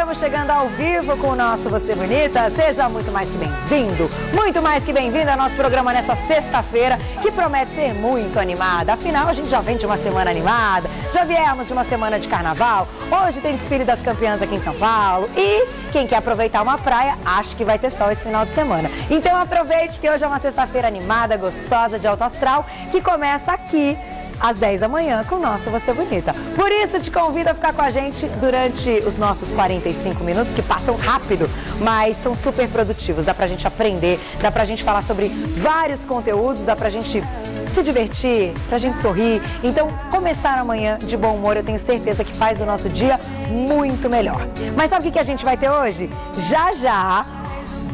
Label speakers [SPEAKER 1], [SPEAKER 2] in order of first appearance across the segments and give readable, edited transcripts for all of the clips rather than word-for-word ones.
[SPEAKER 1] estamos chegando ao vivo com o nosso Você Bonita. Seja muito mais que bem-vindo, muito mais que bem-vinda ao nosso programa nessa sexta-feira, que promete ser muito animada. Afinal, a gente já vem de uma semana animada, já viemos de uma semana de carnaval. Hoje tem desfile das campeãs aqui em São Paulo e quem quer aproveitar uma praia, acho que vai ter sol esse final de semana. Então aproveite que hoje é uma sexta-feira animada, gostosa, de alto astral, que começa aqui às 10 da manhã com o nosso Você Bonita. Por isso, te convido a ficar com a gente durante os nossos 45 minutos, que passam rápido, mas são super produtivos. Dá pra gente aprender, dá pra gente falar sobre vários conteúdos, dá pra gente se divertir, pra gente sorrir. Então, começar amanhã de bom humor, eu tenho certeza que faz o nosso dia muito melhor. Mas sabe o que a gente vai ter hoje? Já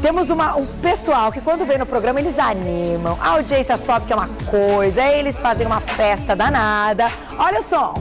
[SPEAKER 1] temos um pessoal que quando vem no programa eles animam, a audiência sobe que é uma coisa, aí eles fazem uma festa danada. Olha o som,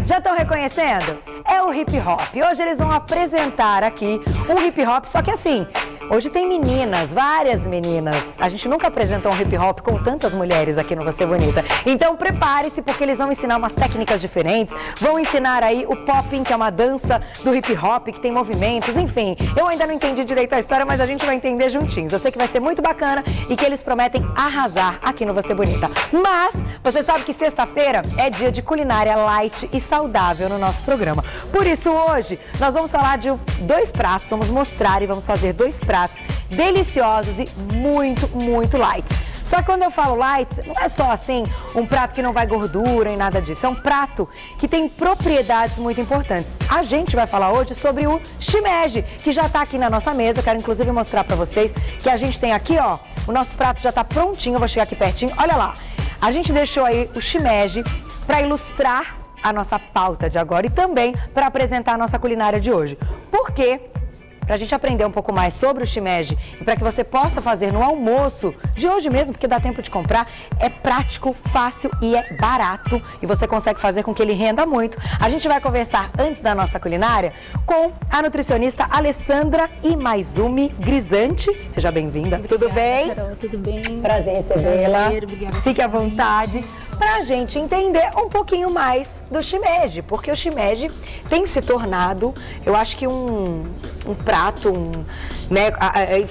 [SPEAKER 1] já estão reconhecendo? É o hip hop. Hoje eles vão apresentar aqui um hip hop, só que assim, hoje tem meninas, várias meninas. A gente nunca apresentou um hip hop com tantas mulheres aqui no Você Bonita. Então prepare-se porque eles vão ensinar umas técnicas diferentes, vão ensinar aí o popping, que é uma dança do hip hop, que tem movimentos, enfim. Eu ainda não entendi direito a história, mas a gente vai entender juntinhos. Eu sei que vai ser muito bacana e que eles prometem arrasar aqui no Você Bonita. Mas você sabe que sexta-feira é dia de culinária light e saudável no nosso programa. Por isso hoje nós vamos falar de dois pratos, vamos mostrar e vamos fazer dois pratos deliciosos e muito light. Só que quando eu falo light, não é só assim um prato que não vai gordura e nada disso. É um prato que tem propriedades muito importantes. A gente vai falar hoje sobre o shimeji, que já está aqui na nossa mesa. Quero inclusive mostrar para vocês que a gente tem aqui, ó, o nosso prato já está prontinho. Eu vou chegar aqui pertinho. Olha lá, a gente deixou aí o shimeji para ilustrar a nossa pauta de agora e também para apresentar a nossa culinária de hoje. Por quê? Para a gente aprender um pouco mais sobre o shimeji e para que você possa fazer no almoço de hoje mesmo, porque dá tempo de comprar, é prático, fácil e é barato e você consegue fazer com que ele renda muito. A gente vai conversar antes da nossa culinária com a nutricionista Alessandra Imaizumi Grisanti. Seja bem-vinda. Tudo bem?
[SPEAKER 2] Carol, tudo bem?
[SPEAKER 1] Prazer recebê-la.
[SPEAKER 2] Obrigada.
[SPEAKER 1] Fique à vontade. Para a gente entender um pouquinho mais do shimeji, porque o shimeji tem se tornado, eu acho que um prato, né,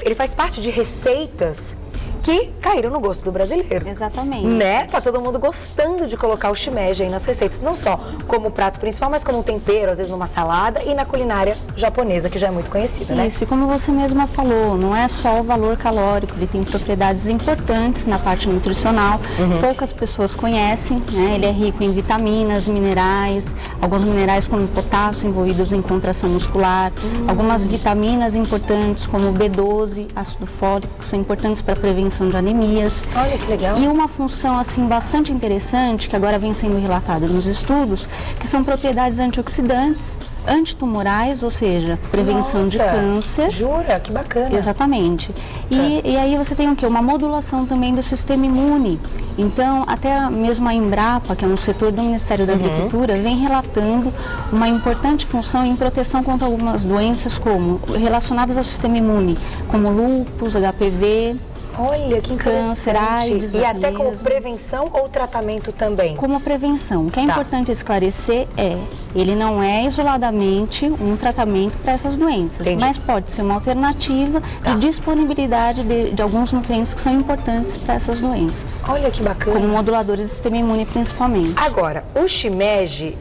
[SPEAKER 1] ele faz parte de receitas que caíram no gosto do brasileiro.
[SPEAKER 2] Exatamente.
[SPEAKER 1] Né? Tá todo mundo gostando de colocar o shimeji aí nas receitas, não só como prato principal, mas como um tempero, às vezes numa salada e na culinária japonesa, que já é muito conhecida, né?
[SPEAKER 2] Isso, e como você mesma falou, não é só o valor calórico, ele tem propriedades importantes na parte nutricional, poucas pessoas conhecem, né? Ele é rico em vitaminas, minerais, alguns minerais como potássio envolvidos em contração muscular, algumas vitaminas importantes como B12, ácido fólico, que são importantes para a prevenção de anemias.
[SPEAKER 1] Olha que legal.
[SPEAKER 2] E uma função assim bastante interessante, que agora vem sendo relatada nos estudos, que são propriedades antioxidantes, antitumorais, ou seja, prevenção de câncer.
[SPEAKER 1] Jura? Que bacana.
[SPEAKER 2] Exatamente. E aí você tem o quê? Uma modulação também do sistema imune. Então, até mesmo a Embrapa, que é um setor do Ministério da Agricultura, vem relatando uma importante função em proteção contra algumas doenças relacionadas ao sistema imune, como lúpus, HPV.
[SPEAKER 1] Olha, que interessante.
[SPEAKER 2] Câncer, AIDS,
[SPEAKER 1] e até como prevenção ou tratamento também?
[SPEAKER 2] Como prevenção. O que é importante esclarecer ele não é isoladamente um tratamento para essas doenças, mas pode ser uma alternativa de disponibilidade de alguns nutrientes que são importantes para essas doenças.
[SPEAKER 1] Olha que bacana. Como
[SPEAKER 2] moduladores do sistema imune principalmente.
[SPEAKER 1] Agora, o shimeji,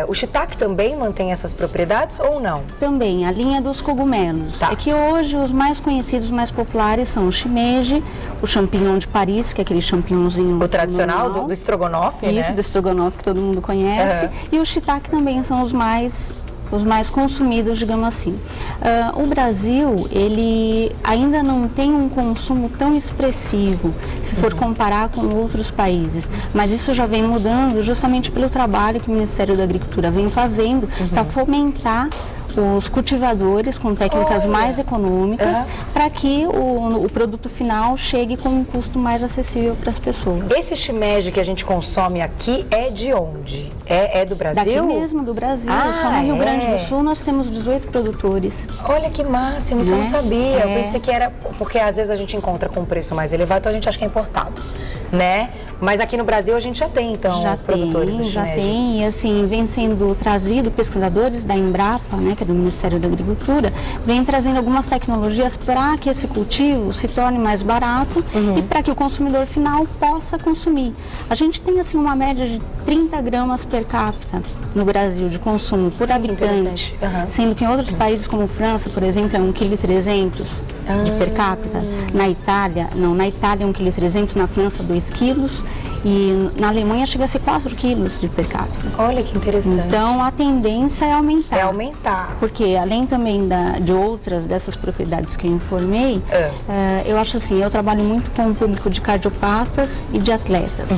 [SPEAKER 1] o shiitake também mantém essas propriedades ou não?
[SPEAKER 2] Também, a linha dos cogumelos. É que hoje os mais conhecidos, mais populares são o shimeji, o champignon de Paris, que é aquele champignonzinho...
[SPEAKER 1] O tradicional do estrogonofe, né?
[SPEAKER 2] Isso, do estrogonofe que todo mundo conhece. E o shiitake também são os mais consumidos, digamos assim. O Brasil, ele ainda não tem um consumo tão expressivo, se for comparar com outros países, mas isso já vem mudando justamente pelo trabalho que o Ministério da Agricultura vem fazendo para fomentar os cultivadores com técnicas mais econômicas para que o produto final chegue com um custo mais acessível para as pessoas.
[SPEAKER 1] Esse shimeji que a gente consome aqui é de onde? É do Brasil?
[SPEAKER 2] Daqui mesmo, do Brasil. Só no Rio Grande do Sul nós temos 18 produtores.
[SPEAKER 1] Olha que máximo, isso eu não sabia. Eu pensei que era, porque às vezes a gente encontra com um preço mais elevado, então a gente acha que é importado, né? Mas aqui no Brasil a gente já tem, então, produtores do shimeji.
[SPEAKER 2] Já tem, e assim, vem sendo trazido, pesquisadores da Embrapa, né, que é do Ministério da Agricultura, vem trazendo algumas tecnologias para que esse cultivo se torne mais barato e para que o consumidor final possa consumir. A gente tem, assim, uma média de 30 gramas per capita no Brasil de consumo por habitante, sendo que em outros países como França, por exemplo, é 1,3 kg de per capita. Na Itália é 1,3 kg, na França 2 kg e na Alemanha chega a ser 4 kg de per capita.
[SPEAKER 1] Olha que interessante.
[SPEAKER 2] Então a tendência é aumentar.
[SPEAKER 1] É aumentar.
[SPEAKER 2] Porque além também de outras dessas propriedades que eu informei, eu acho assim, eu trabalho muito com o público de cardiopatas e de atletas.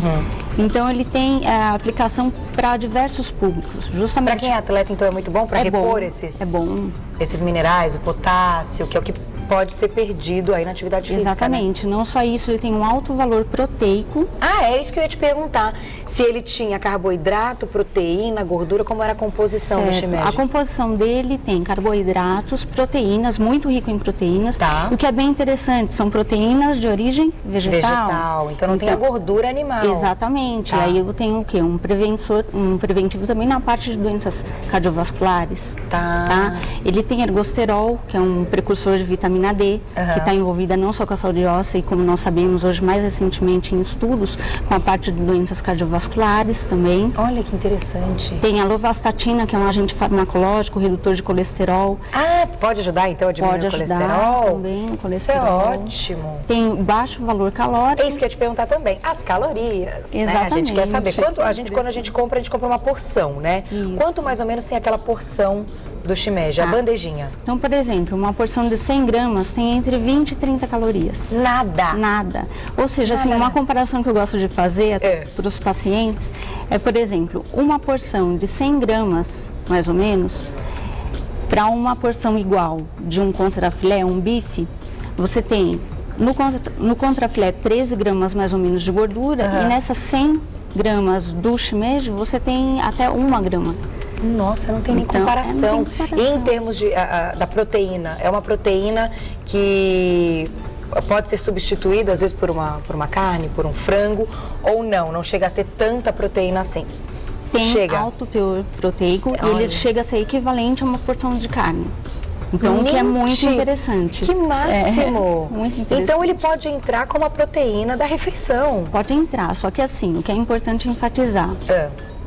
[SPEAKER 2] Então ele tem a aplicação para diversos públicos. Justamente.
[SPEAKER 1] Para quem é atleta, então é muito bom para repor esses minerais, o potássio, que é o que pode ser perdido aí na atividade física.
[SPEAKER 2] Exatamente, né? Não só isso, ele tem um alto valor proteico.
[SPEAKER 1] Ah, é isso que eu ia te perguntar. Se ele tinha carboidrato, proteína, gordura, como era a composição do shimeji?
[SPEAKER 2] A composição dele tem carboidratos, proteínas, muito rico em proteínas.
[SPEAKER 1] Tá.
[SPEAKER 2] O que é bem interessante, são proteínas de origem vegetal.
[SPEAKER 1] Então não tem a gordura animal.
[SPEAKER 2] Exatamente. Tá. E aí eu tenho o quê? Um preventivo também na parte de doenças cardiovasculares. Tá. Ele tem ergosterol, que é um precursor de vitamina D, que está envolvida não só com a saúde óssea e, como nós sabemos hoje mais recentemente em estudos, com a parte de doenças cardiovasculares também.
[SPEAKER 1] Olha que interessante.
[SPEAKER 2] Tem a lovastatina, que é um agente farmacológico, redutor de colesterol.
[SPEAKER 1] Ah, pode ajudar então a diminuir o colesterol?
[SPEAKER 2] Pode ajudar também o colesterol.
[SPEAKER 1] Isso é ótimo.
[SPEAKER 2] Tem baixo valor calórico.
[SPEAKER 1] É isso que eu ia te perguntar também, as calorias.
[SPEAKER 2] Exatamente.
[SPEAKER 1] Né? A gente quer saber, quando a gente compra uma porção, né?
[SPEAKER 2] Isso.
[SPEAKER 1] Quanto mais ou menos tem aquela porção do shimeji, a bandejinha?
[SPEAKER 2] Então, por exemplo, uma porção de 100 gramas tem entre 20 e 30 calorias. Nada. Ou seja, assim, uma comparação que eu gosto de fazer para os pacientes é, por exemplo, uma porção de 100 gramas, mais ou menos, para uma porção igual de um contrafilé, um bife, você tem no contrafilé 13 gramas mais ou menos de gordura e nessas 100 gramas do shimeji você tem até 1 grama.
[SPEAKER 1] Nossa, não tem nem comparação. E em termos da proteína, é uma proteína que pode ser substituída às vezes por uma carne, por um frango, ou não chega a ter tanta proteína assim?
[SPEAKER 2] Tem alto teor proteico e ele chega a ser equivalente a uma porção de carne. Então, o que é muito interessante.
[SPEAKER 1] Que máximo!
[SPEAKER 2] Muito interessante.
[SPEAKER 1] Então, ele pode entrar como a proteína da refeição.
[SPEAKER 2] Pode entrar, só que assim, o que é importante enfatizar.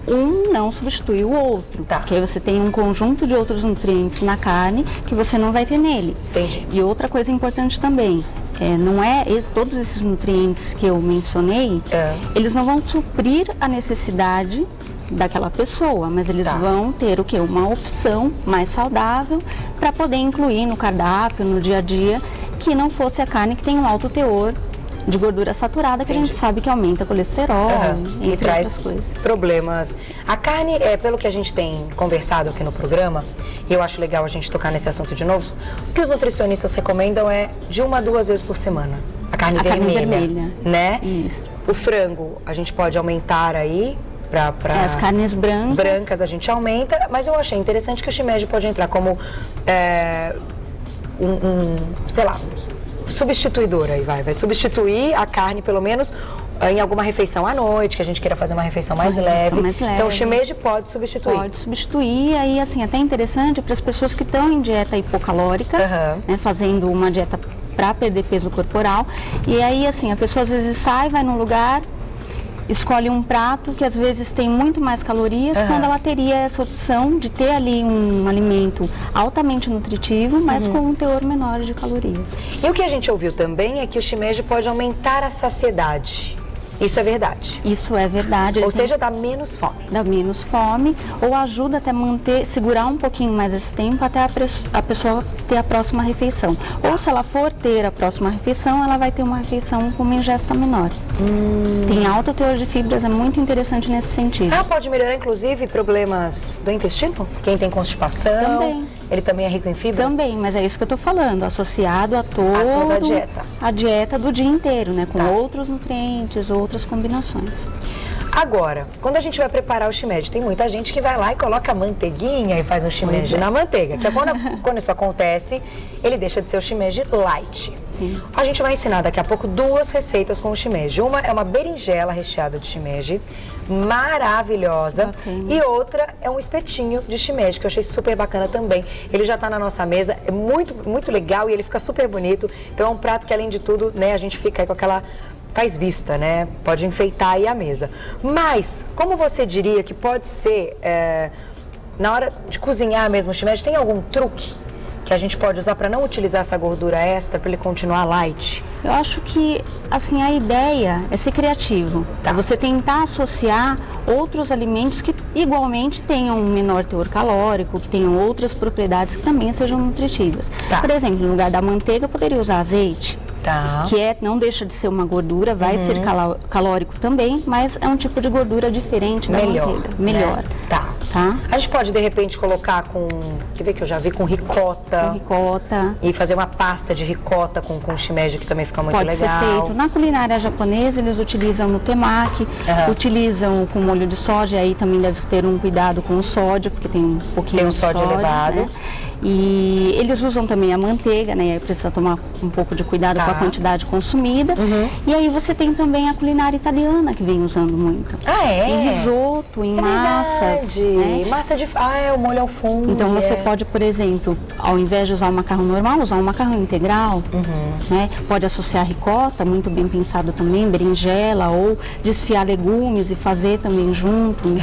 [SPEAKER 2] Um não substitui o outro, porque aí você tem um conjunto de outros nutrientes na carne que você não vai ter nele.
[SPEAKER 1] Entendi.
[SPEAKER 2] E outra coisa importante também, não é todos esses nutrientes que eu mencionei, eles não vão suprir a necessidade daquela pessoa, mas eles vão ter o quê? Uma opção mais saudável para poder incluir no cardápio, no dia a dia, que não fosse a carne que tem um alto teor de gordura saturada, que a gente sabe que aumenta colesterol,
[SPEAKER 1] e traz problemas. A carne, pelo que a gente tem conversado aqui no programa, e eu acho legal a gente tocar nesse assunto de novo, o que os nutricionistas recomendam é de 1 a 2 vezes por semana. A carne vermelha, né?
[SPEAKER 2] Isso.
[SPEAKER 1] O frango, a gente pode aumentar aí para
[SPEAKER 2] as carnes brancas
[SPEAKER 1] a gente aumenta, mas eu achei interessante que o shimeji pode entrar como sei lá, substituidor aí, vai substituir a carne pelo menos em alguma refeição à noite, que a gente queira fazer uma refeição mais leve. Então o shimeji pode substituir.
[SPEAKER 2] Pode substituir, aí assim, até interessante para as pessoas que estão em dieta hipocalórica, né, fazendo uma dieta para perder peso corporal, e aí assim, a pessoa às vezes vai num lugar, escolhe um prato que às vezes tem muito mais calorias, quando ela teria essa opção de ter ali um alimento altamente nutritivo, mas com um teor menor de calorias.
[SPEAKER 1] E o que a gente ouviu também é que o shimeji pode aumentar a saciedade. Isso é verdade?
[SPEAKER 2] Isso é verdade.
[SPEAKER 1] Ou seja, dá menos fome.
[SPEAKER 2] Dá menos fome, ou ajuda até segurar um pouquinho mais esse tempo até a pessoa ter a próxima refeição. Ou se ela for ter a próxima refeição, ela vai ter uma refeição com uma ingesta menor. Tem alto teor de fibras, é muito interessante nesse sentido.
[SPEAKER 1] Pode melhorar, inclusive, problemas do intestino? Quem tem constipação?
[SPEAKER 2] Também.
[SPEAKER 1] Ele também é rico em fibras?
[SPEAKER 2] Também, mas é isso que eu estou falando, associado a toda
[SPEAKER 1] a dieta.
[SPEAKER 2] A dieta do dia inteiro, né? Com outros nutrientes, outras combinações.
[SPEAKER 1] Agora, quando a gente vai preparar o shimeji, tem muita gente que vai lá e coloca a manteiguinha e faz um shimeji na manteiga. Que é quando isso acontece, ele deixa de ser o shimeji light.
[SPEAKER 2] Sim.
[SPEAKER 1] A gente vai ensinar daqui a pouco 2 receitas com o shimeji. Uma é uma berinjela recheada de shimeji, maravilhosa. E outra é um espetinho de shimeji, que eu achei super bacana também. Ele já está na nossa mesa, é muito, muito legal e ele fica super bonito. Então é um prato que, além de tudo, né, a gente fica aí com aquela... faz vista, né? Pode enfeitar aí a mesa. Mas, como você diria que pode ser, na hora de cozinhar mesmo o shimeji, tem algum truque que a gente pode usar para não utilizar essa gordura extra, para ele continuar light?
[SPEAKER 2] Eu acho que, assim, a ideia é ser criativo.
[SPEAKER 1] Tá.
[SPEAKER 2] É você tentar associar outros alimentos que igualmente tenham um menor teor calórico, que tenham outras propriedades que também sejam nutritivas.
[SPEAKER 1] Tá.
[SPEAKER 2] Por exemplo, no lugar da manteiga, poderia usar azeite.
[SPEAKER 1] Tá.
[SPEAKER 2] Que não deixa de ser uma gordura, vai ser calórico também, mas é um tipo de gordura diferente da manteiga. Melhor.
[SPEAKER 1] Né? Tá. A gente pode, de repente, colocar com... Quer ver que eu já vi? Com ricota.
[SPEAKER 2] Com ricota.
[SPEAKER 1] E fazer uma pasta de ricota com shimeji, que também fica muito legal.
[SPEAKER 2] Pode ser feito. Na culinária japonesa, eles utilizam no temaki, utilizam com molho de soja, aí também deve ter um cuidado com o sódio, porque tem um pouquinho de sódio elevado. Né? E eles usam também a manteiga, né? Aí precisa tomar um pouco de cuidado com a quantidade consumida. E aí você tem também a culinária italiana, que vem usando muito. Em risoto, em massas. Né?
[SPEAKER 1] Massa de... o molho ao fundo.
[SPEAKER 2] Então você pode, por exemplo, ao invés de usar um macarrão normal, usar um macarrão integral. Né? Pode associar ricota, muito bem pensado também, berinjela, ou desfiar legumes e fazer também junto. Então,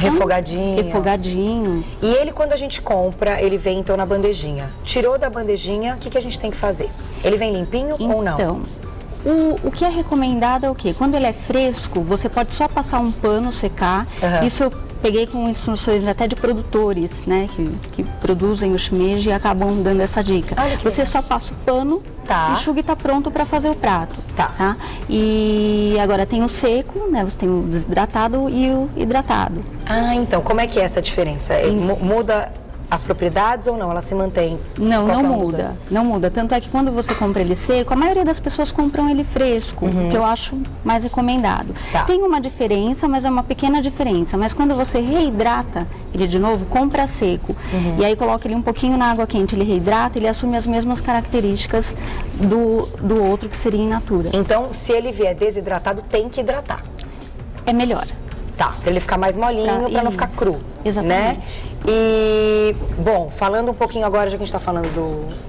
[SPEAKER 2] refogadinho.
[SPEAKER 1] E ele, quando a gente compra, ele vem então na bandejinha. Tirou da bandejinha, o que a gente tem que fazer? Ele vem limpinho ou não?
[SPEAKER 2] Então, o que é recomendado é o quê? Quando ele é fresco, você pode só passar um pano, secar. Isso eu peguei com instruções até de produtores, né, que produzem o shimeji e acabam dando essa dica. Você só passa o pano, enxuga e está pronto para fazer o prato. Tá? E agora tem o seco, né, você tem o desidratado e o hidratado.
[SPEAKER 1] Então, como é que é essa diferença? Muda as propriedades ou não? Ela se mantém?
[SPEAKER 2] Não muda. Não muda. Tanto é que quando você compra ele seco, a maioria das pessoas compram ele fresco, que eu acho mais recomendado. Tem uma diferença, mas é uma pequena diferença. Mas quando você reidrata ele de novo, compra seco. E aí coloca ele um pouquinho na água quente, ele reidrata, ele assume as mesmas características do outro, que seria in natura.
[SPEAKER 1] Então, se ele vier desidratado, tem que hidratar?
[SPEAKER 2] É melhor.
[SPEAKER 1] Pra ele ficar mais molinho, para não ficar cru.
[SPEAKER 2] Exatamente.
[SPEAKER 1] Né? E, bom, falando um pouquinho agora, já que a gente está falando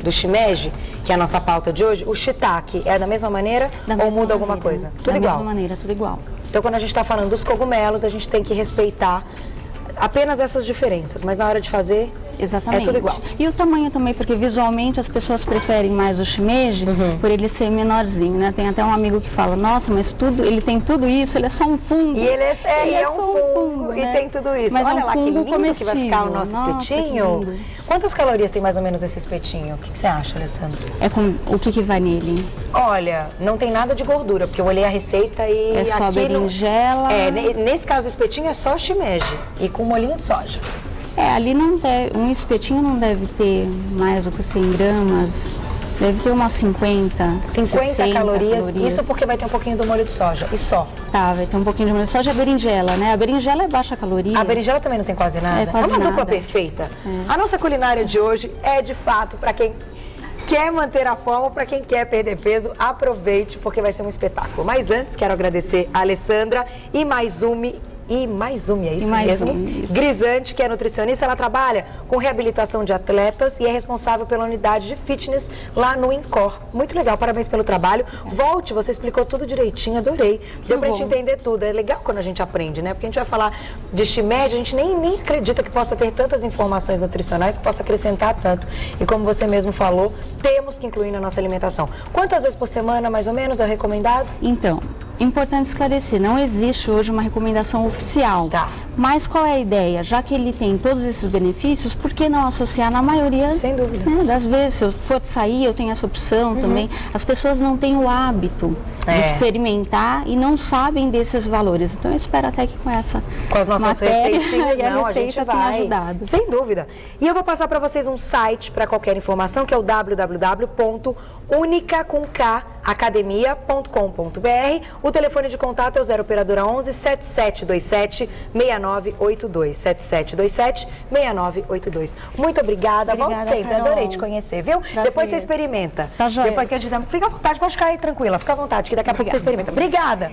[SPEAKER 1] do shimeji, que é a nossa pauta de hoje, o shiitake é da mesma maneira ou muda alguma coisa? Tudo igual?
[SPEAKER 2] Da mesma maneira, tudo igual.
[SPEAKER 1] Então, quando a gente está falando dos cogumelos, a gente tem que respeitar apenas essas diferenças, mas na hora de fazer,
[SPEAKER 2] exatamente,
[SPEAKER 1] é tudo igual.
[SPEAKER 2] E o tamanho também, porque visualmente as pessoas preferem mais o shimeji por ele ser menorzinho, né? Tem até um amigo que fala, nossa, mas ele tem tudo isso, ele é só um fungo.
[SPEAKER 1] E ele é um fungo,
[SPEAKER 2] né?
[SPEAKER 1] E tem tudo isso.
[SPEAKER 2] Mas
[SPEAKER 1] olha
[SPEAKER 2] é um
[SPEAKER 1] lá que lindo
[SPEAKER 2] comestível.
[SPEAKER 1] Que vai ficar o nosso espetinho. Quantas calorias tem mais ou menos esse espetinho? O que você acha, Alessandra?
[SPEAKER 2] O que vai nele?
[SPEAKER 1] Olha, não tem nada de gordura, porque eu olhei a receita e
[SPEAKER 2] é só berinjela.
[SPEAKER 1] Nesse caso o espetinho é só o shimeji e com molhinho de soja.
[SPEAKER 2] Ali não deve, um espetinho não deve ter mais do que 100 gramas, deve ter umas 50
[SPEAKER 1] calorias. Isso porque vai ter um pouquinho do molho de soja e só.
[SPEAKER 2] Vai ter um pouquinho de molho de soja e a berinjela, né? A berinjela é baixa caloria.
[SPEAKER 1] A berinjela também não tem quase nada.
[SPEAKER 2] É uma
[SPEAKER 1] dupla perfeita. A nossa culinária de hoje é de fato para quem quer manter a forma, para quem quer perder peso, aproveite porque vai ser um espetáculo. Mas antes, quero agradecer a Alessandra e Maizumi, é isso mesmo? Grisante, que é nutricionista, ela trabalha com reabilitação de atletas e é responsável pela unidade de fitness lá no INCOR. Muito legal, parabéns pelo trabalho. Volte, você explicou tudo direitinho, adorei. Deu pra gente entender tudo. É legal quando a gente aprende, né? Porque a gente vai falar de shimeji, a gente nem acredita que possa ter tantas informações nutricionais, que possa acrescentar tanto. E como você mesmo falou, temos que incluir na nossa alimentação. Quantas vezes por semana, mais ou menos, é recomendado?
[SPEAKER 2] Então, importante esclarecer, não existe hoje uma recomendação oficial, Mas qual é a ideia? Já que ele tem todos esses benefícios, por que não associar na maioria?
[SPEAKER 1] Sem dúvida.
[SPEAKER 2] Das vezes, se eu for sair, eu tenho essa opção também. As pessoas não têm o hábito de experimentar e não sabem desses valores. Então eu espero até que com essa
[SPEAKER 1] com as nossas receitinhas,
[SPEAKER 2] a gente vai ajudado.
[SPEAKER 1] Sem dúvida. E eu vou passar para vocês um site para qualquer informação, que é o www.unicacademia.com.br. O telefone de contato é o 0 operadora 11 7727 6982. 7727 6982. Muito obrigada. Volte sempre.
[SPEAKER 2] Carol.
[SPEAKER 1] Adorei te conhecer, viu?
[SPEAKER 2] Prazer.
[SPEAKER 1] Depois você experimenta.
[SPEAKER 2] Tá joia.
[SPEAKER 1] Depois que a gente... Fica à vontade, pode ficar aí tranquila. Fica à vontade, que daqui a pouco você experimenta. Obrigada.